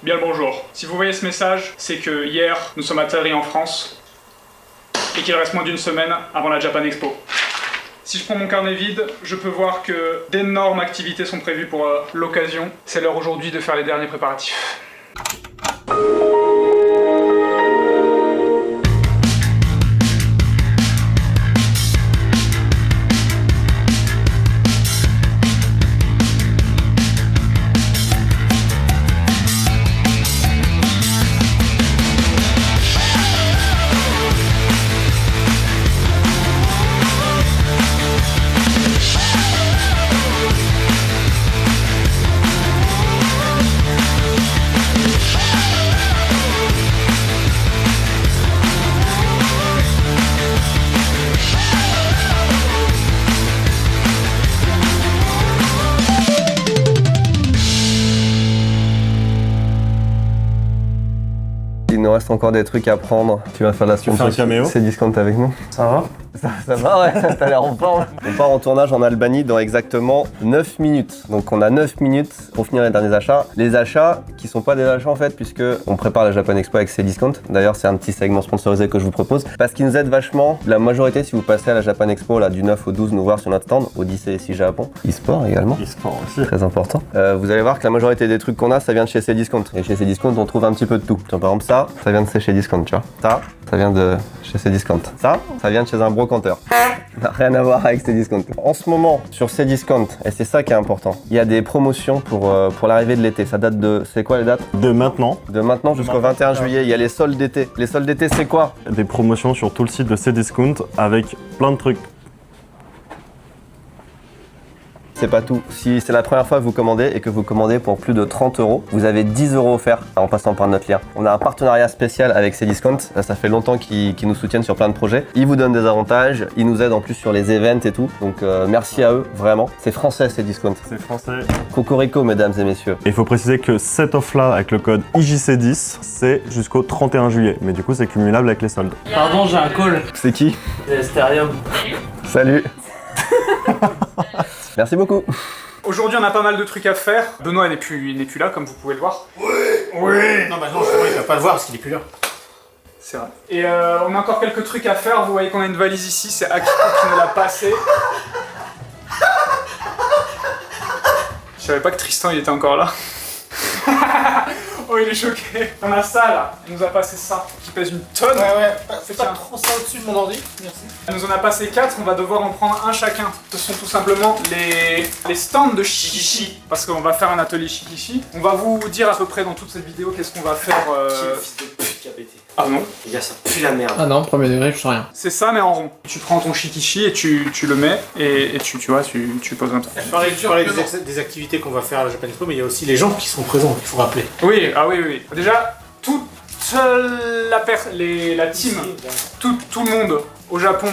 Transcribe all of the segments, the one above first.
Bien le bonjour. Si vous voyez ce message, c'est que hier, nous sommes atterris en France et qu'il reste moins d'une semaine avant la Japan Expo. Si je prends mon carnet vide, je peux voir que d'énormes activités sont prévues pour l'occasion. C'est l'heure aujourd'hui de faire les derniers préparatifs. Il nous reste encore des trucs à prendre. Tu vas faire la sponsor. Tu fais un caméo. Cdiscount avec nous. Ça va? Ça va, ouais, t'as l'air en forme. On part en tournage en Albanie dans exactement 9 minutes. Donc on a 9 minutes pour finir les derniers achats. Les achats qui sont pas des achats en fait, puisque on prépare la Japan Expo avec Cdiscount. D'ailleurs, c'est un petit segment sponsorisé que je vous propose. Parce qu'ils nous aident vachement. La majorité, si vous passez à la Japan Expo là, du 9 au 12 nous voir sur notre stand, Odyssée ici Japon. E-sport également. E-sport aussi. Très important. Vous allez voir que la majorité des trucs qu'on a, ça vient de chez Cdiscount. Et chez Cdiscount, on trouve un petit peu de tout. Par exemple, ça vient de chez Cdiscount, tu vois. Ça vient de chez Cdiscount. Ça vient de chez un brocanteur. Ça n'a rien à voir avec Cdiscount. En ce moment, sur Cdiscount, et c'est ça qui est important, il y a des promotions pour l'arrivée de l'été. Ça date de... C'est quoi les dates? De maintenant. De maintenant jusqu'au 21 juillet. Il y a les soldes d'été. Les soldes d'été, c'est quoi? Des promotions sur tout le site de Cdiscount avec plein de trucs. C'est pas tout. Si c'est la première fois que vous commandez et que vous commandez pour plus de 30 €, vous avez 10 € offerts en passant par notre lien. On a un partenariat spécial avec Cdiscount. Ça fait longtemps qu'ils nous soutiennent sur plein de projets. Ils vous donnent des avantages, ils nous aident en plus sur les events et tout. Donc merci à eux, vraiment. C'est français Cdiscount. C'est français. Cocorico, mesdames et messieurs. Et il faut préciser que cette offre-là, avec le code IJC10, c'est jusqu'au 31 juillet. Mais du coup, c'est cumulable avec les soldes. Pardon, j'ai un call. C'est qui? C'est Asterium. Salut. Merci beaucoup. Aujourd'hui, on a pas mal de trucs à faire. Benoît n'est plus là, comme vous pouvez le voir. Oui. Non, bah non, justement, il va pas le voir parce qu'il est plus là. C'est vrai. Et on a encore quelques trucs à faire. Vous voyez qu'on a une valise ici. C'est Akiko qui nous l'a passée. Je savais pas que Tristan il était encore là. Oh, il est choqué. On a ça là. Il nous a passé ça qui pèse une tonne. Ouais. Fais pas trop ça au-dessus de mon ordi. Merci. Elle nous en a passé 4, on va devoir en prendre un chacun. Ce sont tout simplement les stands de Shikishi. Parce qu'on va faire un atelier Shikishi. On va vous dire à peu près dans toute cette vidéo qu'est-ce qu'on va faire. Fils de pute qui a pété. Ah non. Les gars, ça pue la merde. Ah non, premier degré, je sais rien. C'est ça mais en rond. Tu prends ton Shikishi et tu le mais et tu vois, tu poses un truc. Je parlais des activités qu'on va faire à la Japan Expo, mais il y a aussi les gens qui seront présents, il faut rappeler. Oui. Déjà, toute la team, tout le monde au Japon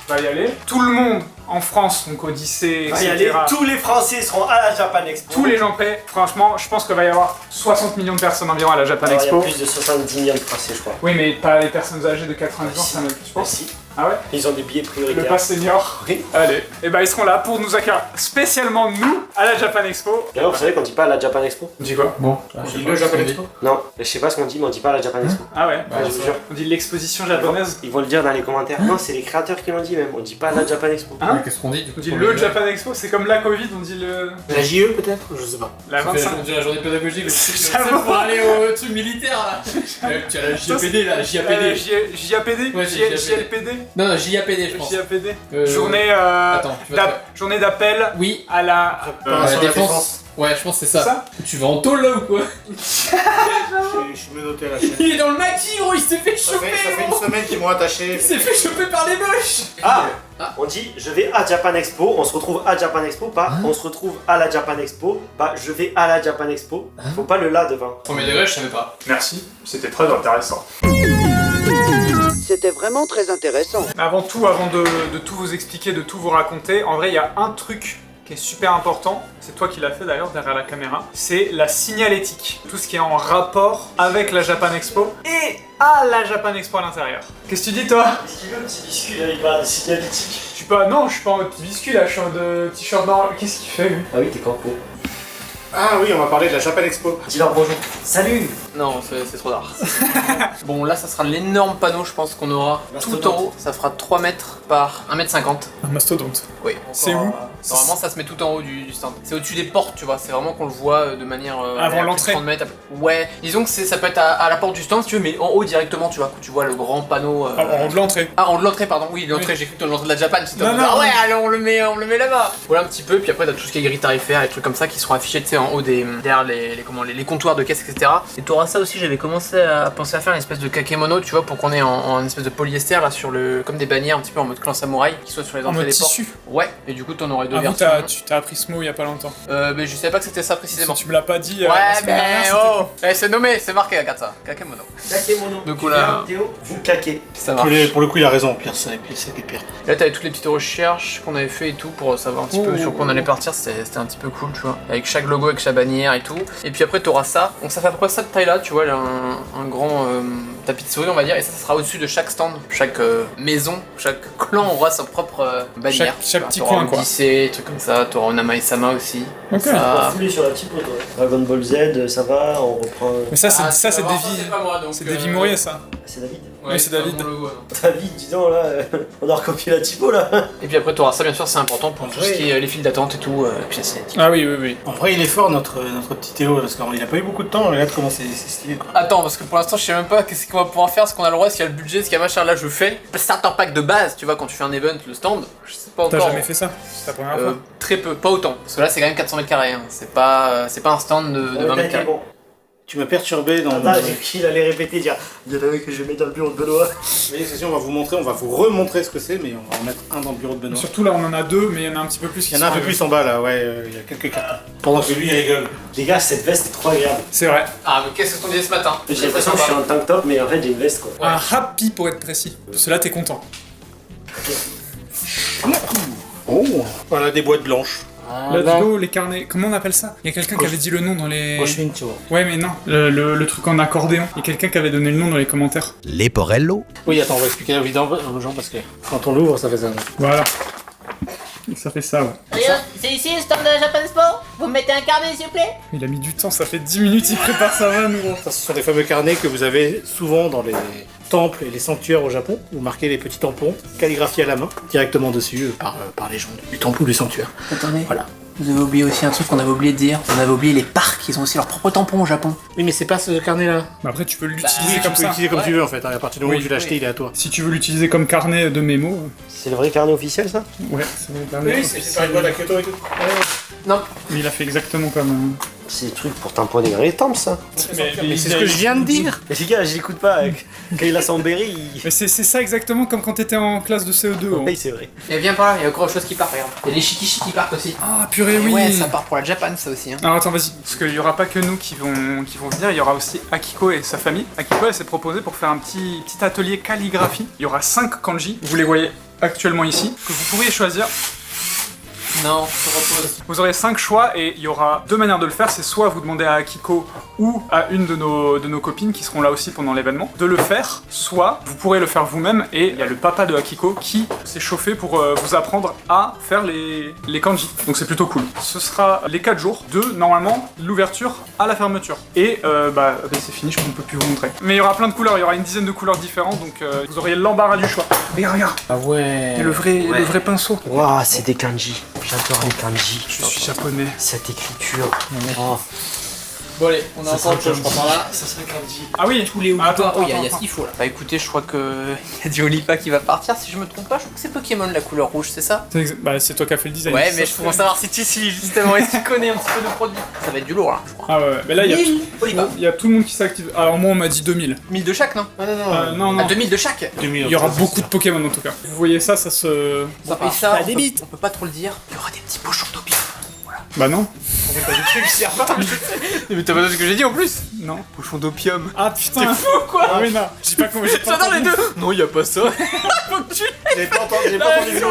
va y aller. Tout le monde en France, donc Odyssée, etc. Tous les Français seront à la Japan Expo. Tous les gens prêts. Franchement, je pense qu'il va y avoir 60 millions de personnes environ à la Japan Alors, Expo. il y a plus de 70 millions de Français, je crois. Oui, mais pas les personnes âgées de 90 ans, ça me je pense. Si. Ah ouais? Ils ont des billets Le prioritaires. pass senior. Oui. Allez. Et bah ils seront là pour nous accueillir spécialement nous à la Japan Expo. D'ailleurs, vous savez qu'on dit pas à la Japan Expo? On dit quoi? Bon, On dit le Japan Expo. Non, je sais pas ce qu'on dit, mais on dit pas à la Japan Expo. Ah ouais? Ouais, je vous jure. On dit l'exposition japonaise. Ils vont le dire dans les commentaires. Non, c'est les créateurs qui l'ont dit même. On dit pas à la Japan Expo. Hein? qu'est-ce qu'on dit du coup? On dit le Japan Expo, c'est comme la Covid, on dit le... La JE peut-être? Je sais pas. La 25. On dit la journée pédagogique, J'avoue. pour aller au truc militaire là. Tu as la JAPD là, JAPD. JAPD? Ouais, c'est JLPD? Non, JAPD je pense. JAPD. Journée Attends, tu vas journée d'appel Oui, à la... la défense. Ouais, je pense que c'est C'est ça. ça? Tu vas en tôle là ou quoi? Je suis menotté à la chaîne. Il est dans le maquis gros, il s'est fait Ça choper fait une gros. semaine qu'ils m'ont attaché. Il s'est fait choper par les moches. Ah, on dit je vais à Japan Expo, on se retrouve à Japan Expo, pas on se retrouve à la Japan Expo, pas je vais à la Japan Expo. Faut pas le là devant. Premier degré, je savais pas. Merci, c'était très intéressant. C'était vraiment très intéressant. Mais avant tout, avant de tout vous expliquer, de tout vous raconter, en vrai, il y a un truc qui est super important, c'est toi qui l'as fait d'ailleurs derrière la caméra, c'est la signalétique. Tout ce qui est en rapport avec la Japan Expo et à la Japan Expo à l'intérieur. Qu'est-ce que tu dis toi? Est-ce qu'il veut un petit biscuit avec pas de signalétique? Je suis pas, non, je suis pas en mode petit biscuit là, je suis en mode t-shirt normal. Qu'est-ce qu'il fait lui? Ah oui, t'es campo. Ah oui, on va parler de la Japan Expo. Dis-leur bonjour. Salut. Non, c'est trop tard. Bon, là, ça sera l'énorme panneau, je pense, qu'on aura tout en haut. Ça fera 3 mètres par 1,50 m. Un mastodonte. Oui. C'est où Normalement, ça se met tout en haut du stand. C'est au-dessus des portes, tu vois. C'est vraiment qu'on le voit de manière. Avant à l'entrée. 30 mètres. Ouais. Disons que ça peut être à la porte du stand, si tu veux, mais en haut directement, tu vois. Quand tu vois le grand panneau. En de l'entrée. Ah, en de l'entrée, pardon. Oui, l'entrée, j'ai cru que l'entrée de la Japan. C'était Non, en mode, non, ah ouais, non. allez, on le met là-bas. Voilà un petit peu. Puis après, t'as tout ce qui est grille tarifaire, les trucs comme ça qui seront affichés, tu sais, en haut derrière les comptoirs de caisse, etc. Et t'auras ça aussi. J'avais commencé à penser à faire une espèce de kakémono, tu vois, pour qu'on ait en espèce de polyester là sur comme des bannières un petit peu en mode clan samouraï qui soit sur les En entrées mode des portes. tissu. Ouais. Et du coup, t'en aurais deux Avoue, versions. tu t'as appris ce mot il y a pas longtemps. Mais je savais pas que c'était ça précisément. Si tu me l'as pas dit. la Ouais, semaine dernière, mais c'était oh, c'est nommé, c'est marqué, regarde ça, kakémono. Kakémono. Du coup, là- Théo, vous claquez. Ça marche. Pour le coup, il a raison, Pierre, c'est pire. Là, t'avais toutes les petites recherches qu'on avait fait et tout pour savoir un petit peu sur quoi on allait partir. C'était un petit peu cool, tu vois. Avec chaque logo, avec chaque bannière et tout. Et puis après, t'auras ça. Donc ça fait à peu près ça de taille là, tu vois, là, un grand tapis de souris, on va dire. Et ça sera au-dessus de chaque stand, chaque maison, chaque clan aura sa propre bannière. Chaque petit T'auras coin, quoi. Odyssey, trucs comme ça. T'auras Onama et Sama aussi. Ok. On va Ça... fouler sur la typo, toi. Dragon Ball Z, ça va, on reprend. Mais ça, c'est Ah, ça, tu c'est vas voir, Davy. c'est pas moi, donc, C'est Davy Mourier, ça. C'est David. Oui, c'est David. pas mon logo, non. David, dis donc là, on a recopié la typo là. Et puis après, t'auras ça, bien sûr, c'est important pour tout ce Oui. qui est les files d'attente et tout. Et puis c'est Ah oui, oui, oui. En vrai, il est fort, notre petit Théo, parce qu'il a pas eu beaucoup de temps, regarde comment c'est stylé, quoi. Attends, parce que pour l'instant, je sais même pas qu'est-ce qu'on va pouvoir faire, ce qu'on a le droit, s'il y a le budget, s'il y a machin. Là, je fais starter pack de base, tu vois, quand tu fais un event, le stand, je sais pas T'as encore. jamais fait ça? C'est ta première fois? Très peu, pas autant. Parce que là, c'est quand même 400 mètres carrés. Hein. C'est pas un stand de 20 mètres carrés. Bon. Tu m'as perturbé dans... Attends, j'ai cru qu'il allait répéter, dire il y en avait que je mets dans le bureau de Benoît. Oui, c'est sûr, on va vous remontrer ce que c'est, mais on va en mettre un dans le bureau de Benoît. Surtout là, on en a deux, mais il y en a un petit peu plus qui Il y en a un sont, peu plus en bas là, ouais, il y a quelques cartons. Pendant que lui il rigole. Les gars, cette veste est trop agréable. C'est vrai. Ah, mais qu'est-ce qu'on disait ce matin? J'ai l'impression que je suis en tank top, mais en fait j'ai une veste quoi. Un happy pour être précis. Parce que là, t'es content. Oh, voilà des boîtes blanches. Let's go, les carnets. Comment on appelle ça? Il y a quelqu'un qui avait dit le nom dans les. Prochaine, tu vois. Ouais, mais non. Le truc en accordéon. Il y a quelqu'un qui avait donné le nom dans les commentaires. Les Porello. Oui, attends, on va expliquer la vidéo aux gens parce que quand on l'ouvre, ça fait ça. Voilà. Et ça fait ça, ouais. Regarde, c'est ici le stand de la Japan Expo. Vous me mettez un carnet s'il vous plaît. Il a mis du temps, ça fait 10 minutes, il prépare sa vanne, gros. Ça, ce sont des fameux carnets que vous avez souvent dans les temples et les sanctuaires au Japon. Vous marquez les petits tampons calligraphiés à la main directement dessus par les gens du temple ou du sanctuaire. Attendez. Voilà. Vous avez oublié aussi un truc qu'on avait oublié de dire. On avait oublié les parcs, ils ont aussi leur propre tampon au Japon. Oui, mais c'est pas ce carnet-là. Mais après, tu peux Oui, l'utiliser tu comme peux ça. l'utiliser comme tu veux en fait. À partir du moment où Oui, tu l'as acheté, il est à toi. Si tu veux l'utiliser comme carnet de mémo, C'est le vrai carnet officiel ça? ouais, c'est le carnet. c'est pas une boîte à Kyoto et tout. Non. Mais il a fait exactement comme. C'est des trucs pour tamponner dans les temples ça. Mais c'est ce que je viens de dire. Mais les gars, je l'écoute pas. Quand il a son berry, Mais c'est ça exactement comme quand t'étais en classe de CE2. hein. Oui, c'est vrai. Et viens par là, il y a encore autre chose qui part, regarde. Il y a les shikishi qui partent aussi. Ah, purée, oui. Ouais, ça part pour la Japan, ça aussi. Hein. Alors attends, vas-y. Parce qu'il y aura pas que nous qui vont venir, il y aura aussi Akiko et sa famille. Akiko, elle s'est proposée pour faire un petit atelier calligraphie. Il y aura 5 kanji, vous les voyez actuellement ici, que vous pourriez choisir. Non, je te repose. Vous aurez 5 choix et il y aura 2 manières de le faire. C'est soit vous demandez à Akiko ou à une de nos copines qui seront là aussi pendant l'événement de le faire, soit vous pourrez le faire vous-même et il y a le papa de Akiko qui s'est chauffé pour vous apprendre à faire les kanji. Donc c'est plutôt cool. Ce sera les 4 jours de normalement l'ouverture à la fermeture. Et c'est fini, je ne peux plus vous montrer. Mais il y aura plein de couleurs, il y aura une dizaine de couleurs différentes donc vous auriez l'embarras du choix. Regarde. Ah ouais. Et le vrai pinceau. Waouh, c'est des kanji. J'adore les kanji. Je suis japonais. Cette écriture. Oh. Bon allez, on a encore autre chose, je crois par là. Ça serait kanji. Ah oui. Tous les Attends, il y a ce qu'il faut là. Bah écoutez, je crois que y a du Olipa qui va partir, si je me trompe pas, je crois que c'est Pokémon la couleur rouge, c'est ça? C'est toi qui as fait le design. Ouais, Ça, mais je pourrais savoir si tu suis justement, est-ce qu'il connaît un petit peu de produits? Ça va être du lourd là, je crois. Ah ouais, mais là il y a tout le monde qui s'active. Alors moi on m'a dit 2000. 1000 de chaque, non? Non. Ah, 2000 de chaque? Il y aura beaucoup de Pokémon en tout cas. Vous voyez ça se... Ça paye ça, on peut pas trop le dire. Il y aura des petits pochons d'opium. Bah non. On fait pas des trucs sympas. Mais t'as pas entendu ce que j'ai dit en plus? Non. Pochon d'opium. Ah putain. C'est fou quoi. Ah oui non. J'ai pas compris. J'adore les deux. Non, y a pas ça. Faut que tu... J'ai pas entendu. La réaction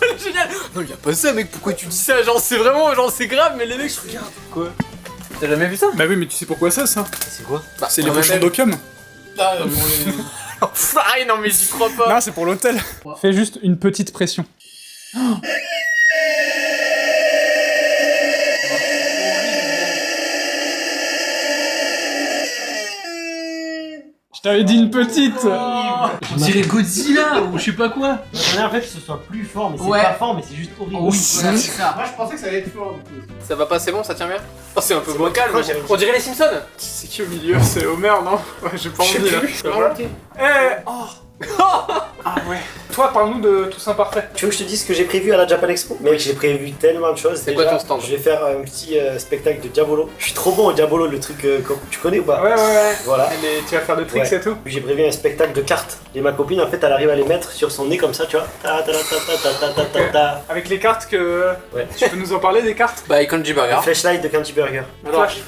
elle est géniale. Non, y a pas ça mec, pourquoi tu dis ça? Genre c'est vraiment, genre c'est grave, mais les mecs je regarde. Quoi? T'as jamais vu ça? Bah oui mais tu sais pourquoi ça C'est quoi? C'est les pochons d'opium. Fly, non mais j'y crois pas. Non c'est pour l'hôtel. Fais juste une petite pression. t'avais dit une petite. C'est les Godzilla ou je sais pas quoi. J'aimerais en fait que ce soit plus fort, mais c'est Ouais. pas fort, mais c'est juste horrible. Oui, voilà, c'est ça. Moi, je pensais que ça allait être fort, du coup. Ça va pas, c'est bon, ça tient bien. Oh, c'est un peu moins calme. proche, On dirait les Simpsons. C'est qui au milieu? C'est Homer, non? Ouais, j'ai pas envie là. Ça va Ah ouais. Toi, parle-nous de Toussaint Parfait. Tu veux que je te dise ce que j'ai prévu à la Japan Expo? Mec, j'ai prévu tellement de choses. C'est quoi Déjà, ton stand? Je vais faire un petit spectacle de Diabolo. Je suis trop bon au Diabolo, le truc tu connais ou pas? Ouais. Voilà. Mais tu vas faire des tricks Ouais. et tout? J'ai prévu un spectacle de cartes. Et ma copine, en fait, elle arrive à les mettre sur son nez comme ça, tu vois. Ta ta ta ta ta ta ta ta. Avec les cartes que. Ouais. Tu peux nous en parler des cartes? Bah, Kanji Burger. Flashlight de Candy Burger. Alors, Flash.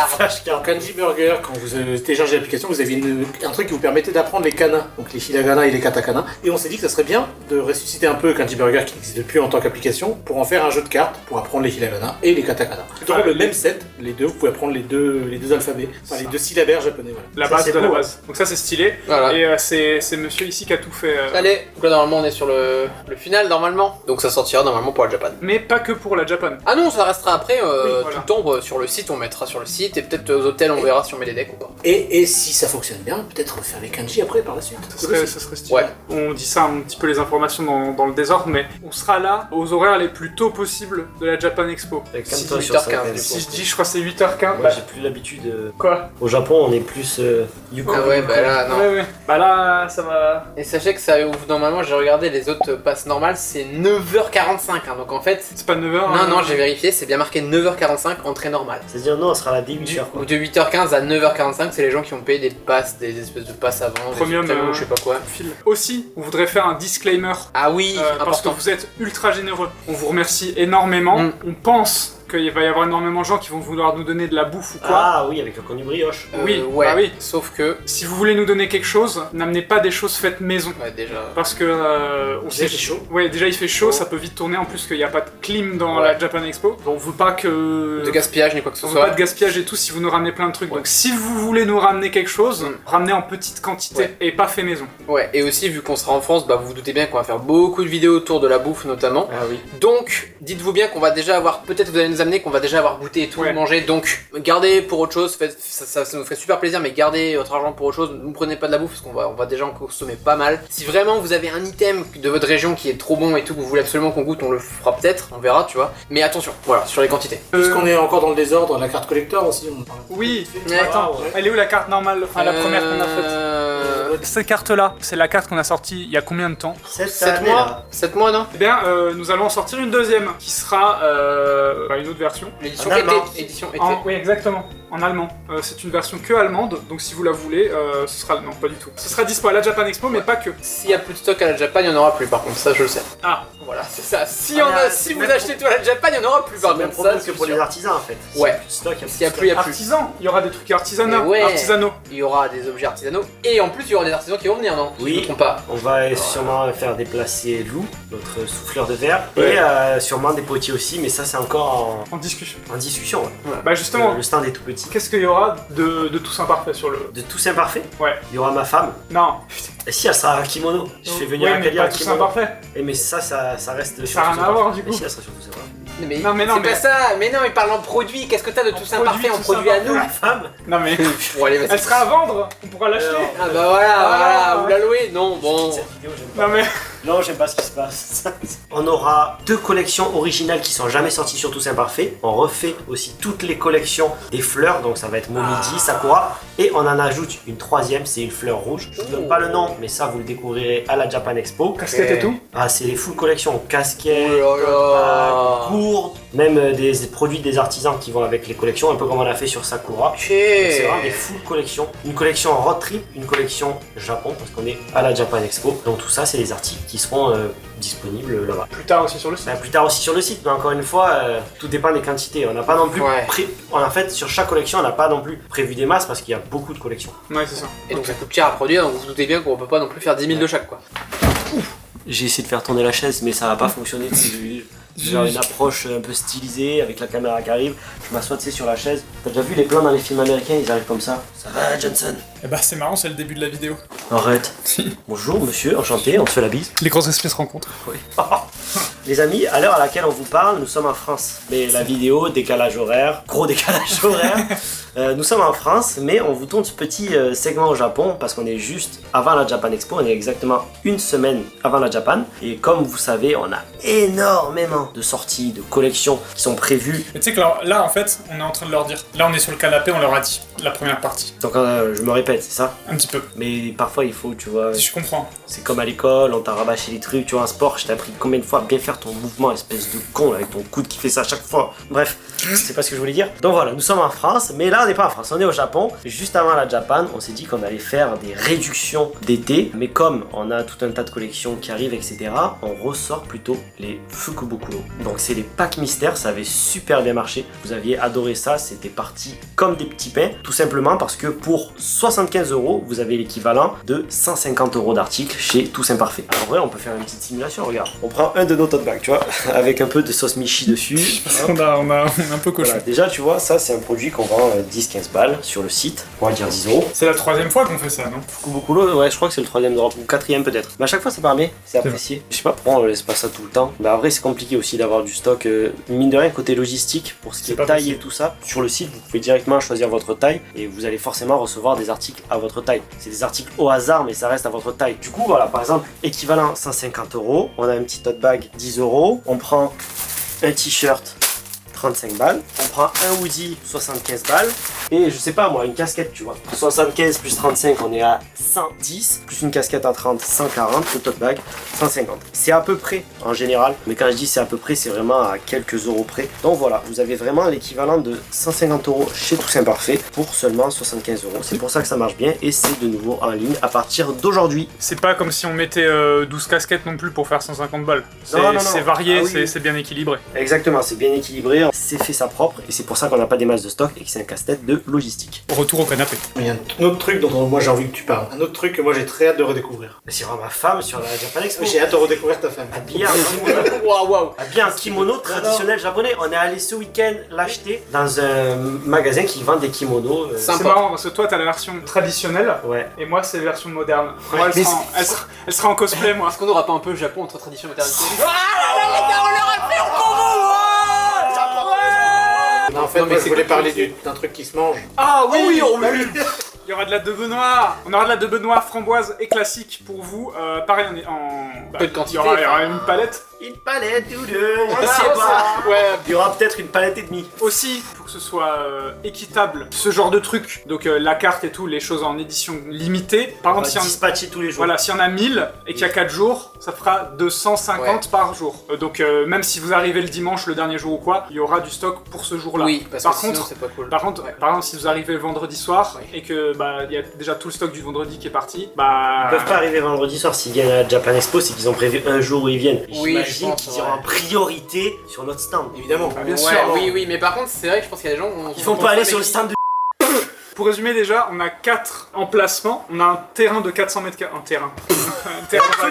Flash card. Kanji Burger, quand vous téléchargez l'application, vous avez un truc qui vous permettait d'apprendre les kanas, donc les hiragana et les katakana. Et on s'est dit que ça serait bien de ressusciter un peu Kanji Burger qui n'existe plus en tant qu'application pour en faire un jeu de cartes pour apprendre les hiragana et les katakana. C'est toujours le même set, les deux, vous pouvez apprendre les deux alphabets, enfin les deux syllabaires japonais. Voilà. La Ça, base c'est de la beau, base. Donc ça c'est stylé. Voilà. Et c'est monsieur ici qui a tout fait. Allez, donc là normalement on est sur le final normalement. Donc ça sortira normalement pour la Japan. Mais pas que pour la Japan. Ah non, ça restera après voilà. tout le temps sur le site, on mettra sur le site et peut-être aux hôtels on verra si on met les decks ou pas. Et si ça fonctionne bien, peut-être faire les kanji après par la suite. Ça serait stylé. Ouais. On dit ça un petit peu les informations dans le désordre, mais on sera là aux horaires les plus tôt possibles de la Japan Expo. Calme-toi sur 8h15, ça. du coup. Si je dis, je crois que c'est 8h15. Moi, j'ai plus l'habitude. Quoi? Au Japon, on est plus Yuko. Ah ouais, bah là non. Ouais. Bah là, ça va. Et sachez que ça ouvre normalement, j'ai regardé les autres passes normales, c'est 9h45 hein, donc en fait. C'est pas 9h. Non, j'ai vérifié, c'est bien marqué 9h45 entrée normale. C'est-à-dire, non, on sera là dès 8h. Ou de 8h15 à 9h45, c'est les gens qui ont payé des passes, des espèces de passes avant, Premium, des premium, je sais pas quoi. Aussi, on voudrait faire un disclaimer. Ah oui, Parce que important. vous êtes ultra généreux. On vous remercie énormément. On pense qu'il va y avoir énormément de gens qui vont vouloir nous donner de la bouffe ou quoi. Ah oui, avec le connu brioche. Oui, ouais, bah oui. sauf que. Si vous voulez nous donner quelque chose, n'amenez pas des choses faites maison. Ouais, déjà. Parce que on Déjà, sait il fait chaud. Ouais, déjà il fait chaud, Oh. ça peut vite tourner en plus qu'il n'y a pas de clim dans Ouais. la Japan Expo. On veut pas que De gaspillage ni quoi que ce on veut soit. pas de gaspillage et tout si vous nous ramenez plein de trucs. Ouais. Donc si vous voulez nous ramener quelque chose, Mm. ramenez en petite quantité Ouais. et pas fait maison. Ouais, et aussi vu qu'on sera en France, bah vous vous doutez bien qu'on va faire beaucoup de vidéos autour de la bouffe notamment. Ah oui. Donc, dites-vous bien qu'on va déjà avoir, peut-être vous allez nous amener qu'on va déjà avoir goûté et tout, Ouais. mangé. Donc, gardez pour autre chose, ça nous ferait super plaisir, mais gardez votre argent pour autre chose. Ne prenez pas de la bouffe parce on va déjà en consommer pas mal. Si vraiment vous avez un item de votre région qui est trop bon et tout, que vous voulez absolument qu'on goûte, on le fera peut-être, on verra, tu vois. Mais attention, voilà, sur les quantités. Puisqu'on est encore dans le désordre, la carte collector aussi, on en parle. Oui, Ouais. attends, ouais. elle est où la carte normale? Enfin la première qu'on a faite. faite. Cette carte-là, c'est la carte qu'on a sortie il y a combien de temps? 7 mois 7 mois, non? Eh bien, nous allons en sortir une deuxième, qui sera une autre version. L'édition En été. allemand. Édition été. Oui, exactement, en allemand. C'est une version que allemande, donc si vous la voulez, ce sera... Non, pas du tout. Ce sera dispo à la Japan Expo, mais pas que. S'il y a plus de stock à la Japan, il n'y en aura plus par contre, ça je le sais. Ah, Voilà, c'est ça. Si, si vous même achetez tout à la Japan, il n'y en aura plus C'est par le même contre, ça problème que c'est pour les sûr. artisans en fait. Ouais. S'il y a plus de stock, il y a plus S'il y a de plus, il y a plus. artisan, il y aura des trucs artisanaux. Mais ouais. Artisanaux. Il y aura des objets artisanaux et en plus il y aura des artisans qui vont venir, non? Oui. Je me trompe pas. On va sûrement faire déplacer Lou, notre souffleur de verre, Ouais. et sûrement des potiers aussi, mais ça c'est encore En discussion. en discussion. Ouais. Bah justement, Le stand est tout petit. qu'est-ce qu'il y aura de Toussaint Parfait sur le... De Toussaint Parfait, Ouais. il y aura ma femme. Non. Et si elle sera en kimono, je fais venir Ouais, un mais calia pas en Toussaint kimono. Parfait. Et mais ça reste. Ça a rien à voir, du coup. Mais si elle sera sur Toussaint Parfait. Mais Non, mais c'est pas ça. Mais non, il parle en produit. Qu'est-ce que t'as de tout ça produit, parfait en Toussaint produit à Parfait. nous? Ma femme. Non mais... Bon, allez, vas-y. Elle sera à vendre, on pourra l'acheter. Ah bah voilà, Ah. voilà, vous la louez? Non, bon. Cette vidéo, j'aime pas. Non mais... Non, j'aime pas ce qui se passe. On aura 2 collections originales qui sont jamais sorties sur Toussaint Parfait. On refait aussi toutes les collections des fleurs, donc ça va être Momiji, Sakura. Et on en ajoute une 3e, c'est une fleur rouge. Je vous donne pas le nom, mais ça vous le découvrirez à la Japan Expo. Casquette et tout. Ah, c'est les full collections, casquettes, Oh là là. gourdes, même des produits des artisans qui vont avec les collections, un peu comme on a fait sur Sakura. Ok. C'est vraiment des full collections. Une collection road trip, une collection Japon, parce qu'on est à la Japan Expo. Donc tout ça, c'est des articles qui seront disponibles là-bas. Plus tard aussi sur le site. Plus tard aussi sur le site, mais encore une fois, tout dépend des quantités. On n'a pas non plus Ouais. en fait, sur chaque collection, on n'a pas non plus prévu des masses parce qu'il y a beaucoup de collections. Ouais, c'est ça. Et donc ça coûte cher à produire, donc vous vous doutez bien qu'on peut pas non plus faire 10 000 de chaque quoi. J'ai essayé de faire tourner la chaise, mais ça n'a pas fonctionné. Genre une approche un peu stylisée avec la caméra qui arrive. Je m'assois tu sais sur la chaise. T'as déjà vu les plans dans les films américains, ils arrivent comme ça. Ça va Johnson? Eh bah c'est marrant, c'est le début de la vidéo. Arrête. Bonjour monsieur, enchanté, on te fait la bise. Les grands esprits se rencontrent. Les amis, à l'heure à laquelle on vous parle, nous sommes en France. Mais la vidéo, décalage horaire, gros décalage horaire. Nous sommes en France, mais on vous tourne ce petit segment au Japon parce qu'on est juste avant la Japan Expo. On est exactement une semaine avant la Japan. Et comme vous savez, on a énormément de sorties, de collections qui sont prévues. Mais tu sais que là, en fait, on est en train de leur dire. Là, on est sur le canapé, on leur a dit la première partie. Donc je me répète, c'est ça? Un petit peu. Mais parfois il faut, tu vois. Si je comprends. C'est comme à l'école, on t'a rabâché les trucs, tu vois, un sport, je t'ai appris combien de fois à bien faire ton mouvement, espèce de con avec ton coude qui fait ça à chaque fois. Bref, c'est pas ce que je voulais dire. Donc voilà, nous sommes en France, mais là on n'est pas en France, on est au Japon. Juste avant la Japan, on s'est dit qu'on allait faire des réductions d'été, mais comme on a tout un tas de collections qui arrivent, etc., on ressort plutôt les Fukubokuro. Donc c'est les packs mystères, ça avait super bien marché. Vous aviez adoré ça, c'était parti comme des petits pains, tout simplement parce que pour 75 €, vous avez l'équivalent de 150 € d'articles chez Tous Imparfaits. Alors en vrai, on peut faire une petite simulation, regarde. On prend un de nos tote bags, tu vois, avec un peu de sauce michi dessus. On a un peu coché. Voilà, déjà, tu vois, ça c'est un produit qu'on vend 10-15 balles sur le site, on va dire 10 €. C'est la 3e fois qu'on fait ça, non? Fukubokuro, ouais, je crois que c'est le 3e drop, ou 4e peut-être. Mais à chaque fois ça permet, c'est apprécié. Je sais pas pourquoi on laisse pas ça tout le temps. Mais en vrai, c'est compliqué aussi d'avoir du stock, mine de rien, côté logistique, pour ce qui est taille possible. et tout ça. Sur le site, vous pouvez directement choisir votre taille et vous allez forcément recevoir des articles à votre taille. C'est des articles au hasard, mais ça reste à votre taille. Du coup, voilà, par exemple, équivalent 150 €, on a un petit tote bag 10 €, on prend un t-shirt 35 balles, on prend un hoodie 75 balles, et je sais pas moi, une casquette, tu vois. 75 plus 35, on est à 110, plus une casquette à 30, 140, le tote bag 150. C'est à peu près en général, mais quand je dis c'est à peu près, c'est vraiment à quelques euros près. Donc voilà, vous avez vraiment l'équivalent de 150 € chez Tous Imparfaits pour seulement 75 €. C'est pour ça que ça marche bien, et c'est de nouveau en ligne à partir d'aujourd'hui. C'est pas comme si on mettait 12 casquettes non plus pour faire 150 balles. Non. C'est varié, Ah oui. c'est bien équilibré. Exactement, c'est bien équilibré, c'est fait ça propre, et c'est pour ça qu'on n'a pas des masses de stock et que c'est un casse-tête de logistique. Retour au canapé. Il y a un autre truc dont moi j'ai envie que tu parles. Un autre truc que moi j'ai très hâte de redécouvrir. C'est vraiment ma femme sur la Japan Expo. J'ai hâte de redécouvrir ta femme. Habillée en kimono. Waouh. Habillée en kimono traditionnel japonais. On est allé ce week-end l'acheter dans un magasin qui vend des kimonos. C'est Sympa. marrant parce que toi t'as la version traditionnelle Ouais. et moi c'est la version moderne. Moi mais elle sera en cosplay moi. Est-ce qu'on n'aura pas un peu le Japon entre tradition et modernité? Non, en fait, Non, mais moi, c'est je voulais quoi parler d'un truc qui se mange. Ah oui, on Il y aura de la de Benoît. On aura de la de Benoît framboise et classique pour vous. Pareil on est en Peu de quantité, il y aura enfin. une palette. Une palette ou deux. Ouais, Je sais c'est pas. Ouais. Il y aura peut-être une palette et demie. Aussi, pour que ce soit équitable, ce genre de truc, donc la carte et tout, les choses en édition limitée. Par On va contre, si on, dispatcher tous les jours. voilà, s'il y en a 1000 et qu'il y a 4 jours, ça fera 250 par jour. Donc même si vous arrivez le dimanche, le dernier jour ou quoi, il y aura du stock pour ce jour-là. Oui, parce par que sinon contre, c'est pas cool. par exemple, si vous arrivez le vendredi soir et que il y a déjà tout le stock du vendredi qui est parti, Ils peuvent pas arriver vendredi soir s'ils viennent à la Japan Expo, c'est qu'ils ont prévu un jour où ils viennent. Oui, je J'imagine pense, qu'ils ouais. iront en priorité sur notre stand. Évidemment. bien Ouais, sûr. oui, mais par contre, c'est vrai que je pense qu'il y a des gens Ils vont pas aller sur le stand de. Pour résumer déjà, on a 4 emplacements. On a un terrain de 400 mètres carrés. Un terrain. Un terrain vague.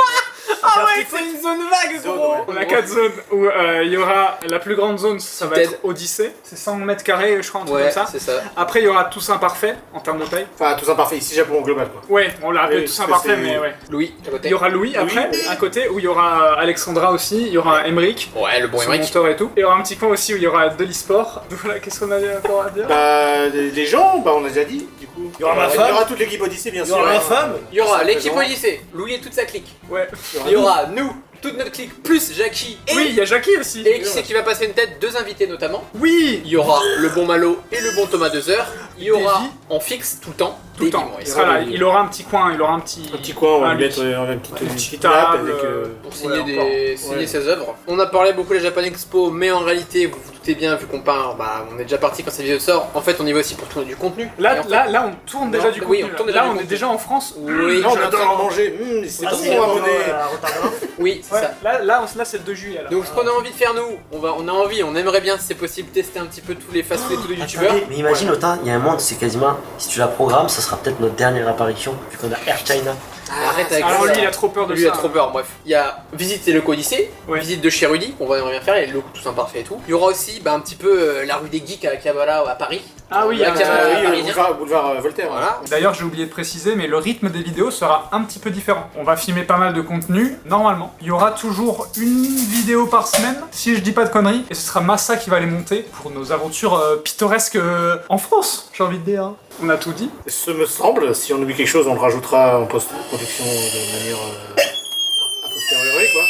Ah ouais, c'est une zone vague, gros. On a 4 zones où il y aura la plus grande zone, ça va Peut-être. être Odyssée. C'est 100 mètres carrés, je crois, un truc Ouais, comme ça. c'est ça. Après, il y aura Tous Imparfaits en termes de taille. Enfin, tout ça parfait. Ici, Japon au global, quoi. Ouais, on l'a appelé Oui, Tous parce que Imparfaits, c'est- mais ouais. Louis, à côté. Il y aura Louis après, à côté, où il y aura Alexandra aussi, il y aura Emeric, Ouais, le bon son Emmerich. monteur et tout. Et il y aura un petit coin aussi où il y aura de l'e-sport. Voilà, qu'est-ce qu'on avait encore à dire? Bah, les gens, on a déjà dit, du coup. Il y aura ma Il femme. y aura toute l'équipe Odyssée, bien Il y sûr. aura ma femme. Il y aura Ça l'équipe présent. Odyssée, Louis et toute sa clique. Ouais. Il y aura nous, toute notre clique, plus Jackie et... Oui, il y a Jackie aussi. Et qui c'est qui va passer une tête? Deux invités notamment. Oui, Il y aura le bon Malo et le bon Thomas 2 heures. Il y aura Davy. en fixe tout le temps. tout le Davy temps. Moïse. Il sera là. Il aura un petit coin, il aura un petit. Un petit coin, on va un lui lit. mettre une petite petite nappe table, avec. Pour signer, Ouais, signer ses œuvres. On a parlé beaucoup de la Japan Expo, mais en réalité, vous vous doutez bien, vu qu'on part, on est déjà parti quand cette vidéo sort. En fait, on y va aussi pour tourner du contenu. Et Là, en fait- là, on tourne déjà du oui, contenu. on tourne déjà là, du on est contenu. déjà en France. Oui, Non, on est en j'entends. train de manger. C'est Ah, bon, c'est abonné. Oui, c'est Ouais, ça. là, c'est le 2 juillet. Là. Donc ce qu'on a envie de faire nous, on aimerait bien si c'est possible tester un petit peu tous les fast-food et tous les youtubeurs. Attendez, mais imagine autant, il y a un monde, c'est quasiment, si tu la programmes, ça sera peut-être notre dernière apparition, vu qu'on a Air China. Arrête avec Alors ça. lui, il a trop peur de Lui, ça. il a trop peur, bref. Il y a visiter le Odyssée, Ouais. visite de chez Rudy, qu'on va rien faire, il y a le logo tous imparfait et tout. Il y aura aussi un petit peu la rue des Geeks à Kabbalah à Paris. Ah oui, La Kabbalah oui, parisien. boulevard Voltaire. Voilà. D'ailleurs, j'ai oublié de préciser, mais le rythme des vidéos sera un petit peu différent. On va filmer pas mal de contenu, normalement. Il y aura toujours une vidéo par semaine, si je dis pas de conneries, et ce sera Massa qui va les monter pour nos aventures pittoresques en France, j'ai envie de dire. On a tout dit. Ce me semble, si on oublie quelque chose, on le rajoutera en post-production de manière a posteriori, quoi.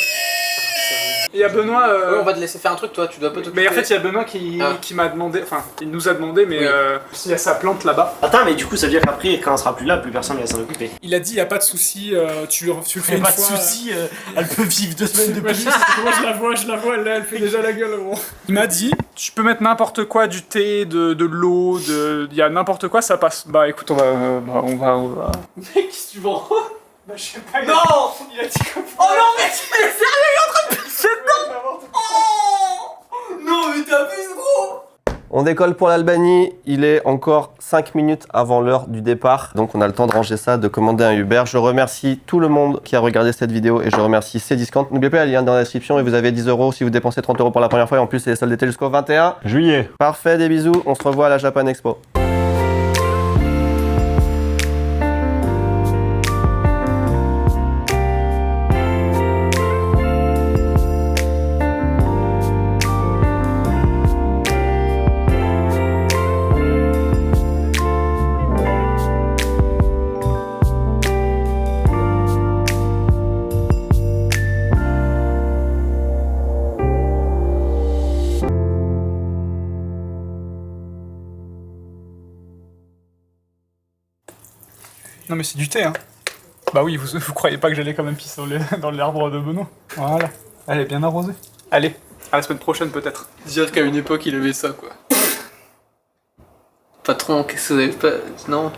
Et il y a Benoît... Ouais, on va te laisser faire un truc, toi, tu dois pas t'occuper. Mais en fait, il y a Benoît qui m'a demandé, enfin, il nous a demandé, mais Oui. s'il y a sa plante là-bas. Attends, mais du coup, ça veut dire qu'après, quand on sera plus là, plus personne ne va s'en occuper. Il a dit, il n'y a pas de souci, tu le fais une Pas fois. de soucis, elle peut vivre 2 semaines de Ouais, plus. moi je la vois, elle fait déjà la gueule. Gros. Il m'a dit, tu peux mettre n'importe quoi, du thé, de l'eau, il y a n'importe quoi, ça passe. Bah écoute, on va. Mec, qu'est-ce que tu vends? Bah je sais pas. Non. Il a dit comme Oh non, mais tu es sérieux, il est en train de pisser dedans. Oh non, mais t'abuses, gros. On décolle pour l'Albanie, il est encore 5 minutes avant l'heure du départ, donc on a le temps de ranger ça, de commander un Uber. Je remercie tout le monde qui a regardé cette vidéo et je remercie Cdiscount. N'oubliez pas, il y a le lien dans la description et vous avez 10 € si vous dépensez 30 € pour la première fois et en plus c'est les soldes d'été jusqu'au 21 Juillet. Parfait, des bisous, on se revoit à la Japan Expo. Non mais c'est du thé, hein. Bah oui, vous croyez pas que j'allais quand même pisser dans l'arbre de Benoît. Voilà, elle est bien arrosée. Allez, à la semaine prochaine peut-être. Dire qu'à une époque, il avait ça, quoi. Patron, qu'est-ce que vous avez pas... Non.